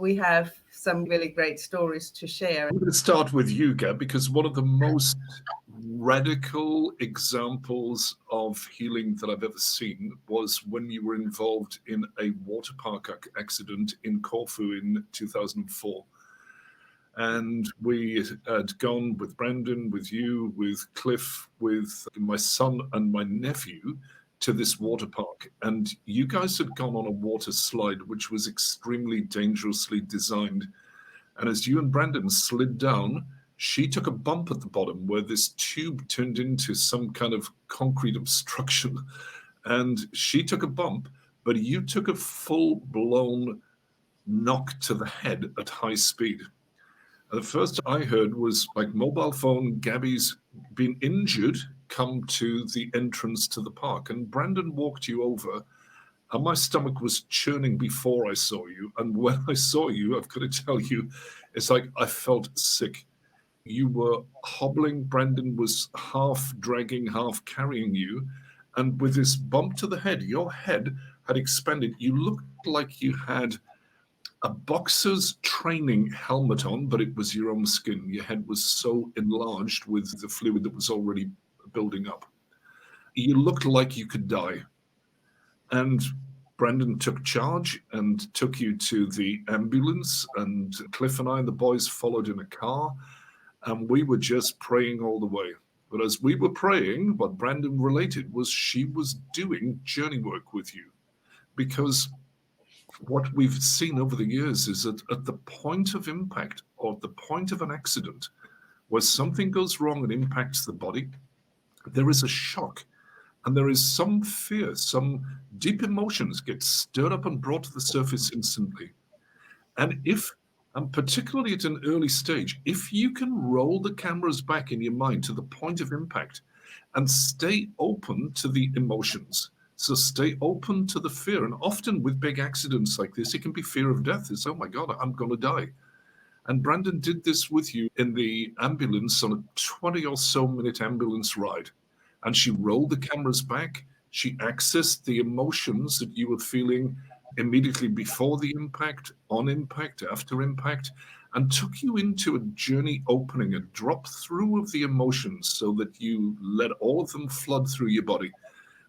we have some really great stories to share. I'm going to start with you, Gab, because one of the most radical examples of healing that I've ever seen was when you were involved in a water park accident in Corfu in 2004. And we had gone with Brandon, with you, with Cliff, with my son and my nephew to this water park. And you guys had gone on a water slide, which was extremely dangerously designed. And as you and Brandon slid down, she took a bump at the bottom where this tube turned into some kind of concrete obstruction. And she took a bump, but you took a full-blown knock to the head at high speed. The first I heard was like mobile phone, Gaby's been injured, come to the entrance to the park. And Brandon walked you over, and my stomach was churning before I saw you. And when I saw you, I've got to tell you, it's like I felt sick. You were hobbling. Brandon was half dragging, half carrying you. And with this bump to the head, your head had expanded. You looked like you had a boxer's training helmet on, but it was your own skin. Your head was so enlarged with the fluid that was already building up. You looked like you could die. And Brandon took charge and took you to the ambulance, and Cliff and I and the boys followed in a car, and we were just praying all the way. But as we were praying, what Brandon related was she was doing journey work with you, because what we've seen over the years is that at the point of impact or the point of an accident where something goes wrong and impacts the body, there is a shock and there is some fear, some deep emotions get stirred up and brought to the surface instantly. And particularly at an early stage, if you can roll the cameras back in your mind to the point of impact and stay open to the emotions, so stay open to the fear. And often with big accidents like this, it can be fear of death. It's, oh my God, I'm going to die. And Brandon did this with you in the ambulance on a 20 or so minute ambulance ride. And she rolled the cameras back. She accessed the emotions that you were feeling immediately before the impact, on impact, after impact, and took you into a journey opening, a drop through of the emotions so that you let all of them flood through your body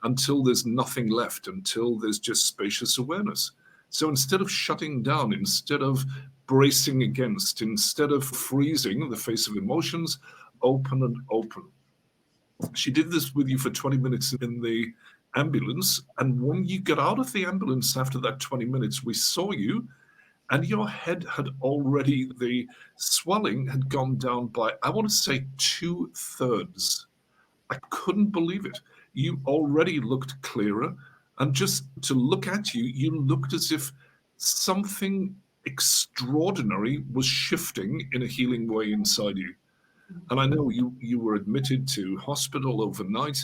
until there's nothing left, until there's just spacious awareness. So instead of shutting down, instead of bracing against, instead of freezing in the face of emotions, open and open. She did this with you for 20 minutes in the ambulance. And when you got out of the ambulance after that 20 minutes, we saw you and your head had already, the swelling had gone down by, I want to say 2/3. I couldn't believe it. You already looked clearer. And just to look at you, you looked as if something extraordinary was shifting in a healing way inside you. And I know you were admitted to hospital overnight,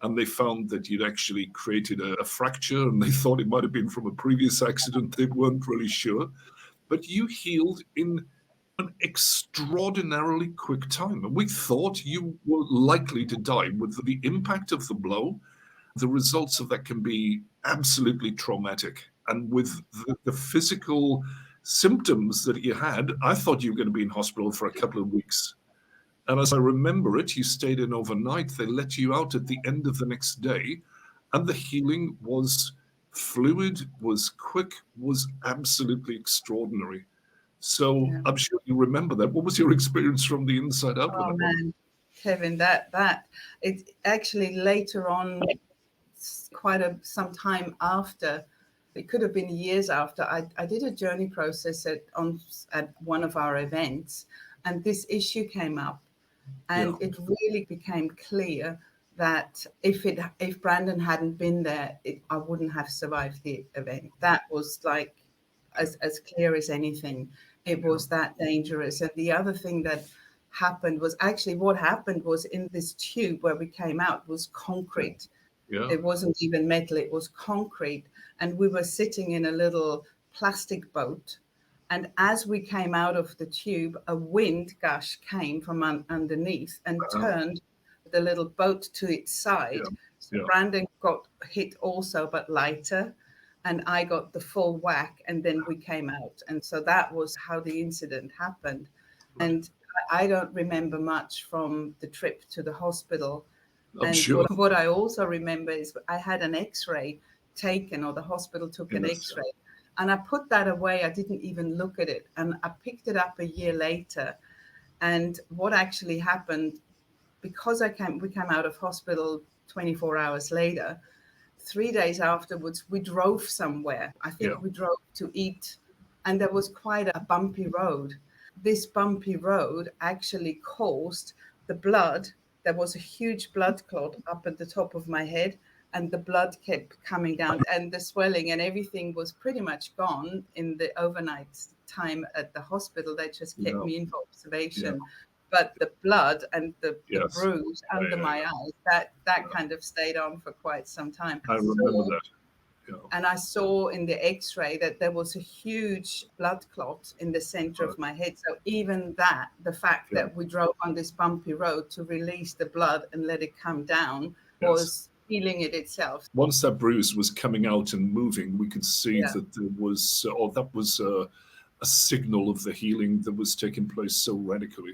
and they found that you'd actually created a fracture, and they thought it might have been from a previous accident. They weren't really sure. But you healed in an extraordinarily quick time. And we thought you were likely to die. With the impact of the blow, the results of that can be absolutely traumatic. And with the physical symptoms that you had, I thought you were going to be in hospital for a couple of weeks. And as I remember it, you stayed in overnight. They let you out at the end of the next day. And the healing was fluid, was quick, was absolutely extraordinary. So yeah. I'm sure you remember that. What was your experience from the inside out? Oh, man, Kevin, that it actually later on, quite some time after, it could have been years after, I did a journey process at one of our events, and this issue came up. And it really became clear that if Brandon hadn't been there, I wouldn't have survived the event. That was like as clear as anything. It was that dangerous. And the other thing that happened was actually what happened was in this tube where we came out was concrete. Yeah. It wasn't even metal, it was concrete. And we were sitting in a little plastic boat. And as we came out of the tube, a wind gush came from underneath and turned the little boat to its side. Yeah. So Brandon got hit also, but lighter. and I got the full whack, and then we came out. And so that was how the incident happened. Right. And I don't remember much from the trip to the hospital. I'm And sure. what I also remember is I had an X-ray taken, or the hospital took an Yes. X-ray, and I put that away. I didn't even look at it, and I picked it up a year later. And what actually happened, because we came out of hospital 24 hours later, 3 days afterwards, we drove somewhere. I think Yeah. we drove to eat, and there was quite a bumpy road. This bumpy road actually caused the blood. There was a huge blood clot up at the top of my head, and the blood kept coming down, and the swelling and everything was pretty much gone in the overnight time at the hospital. They just kept me in for observation. Yeah. But the blood and the Yes. bruise under my eyes, that kind of stayed on for quite some time. I remember that. Yeah. And I saw in the X-ray that there was a huge blood clot in the center of my head. So even that, the fact that we drove on this bumpy road to release the blood and let it come down, was healing it itself. Once that bruise was coming out and moving, we could see that there was, or that was a signal of the healing that was taking place so radically.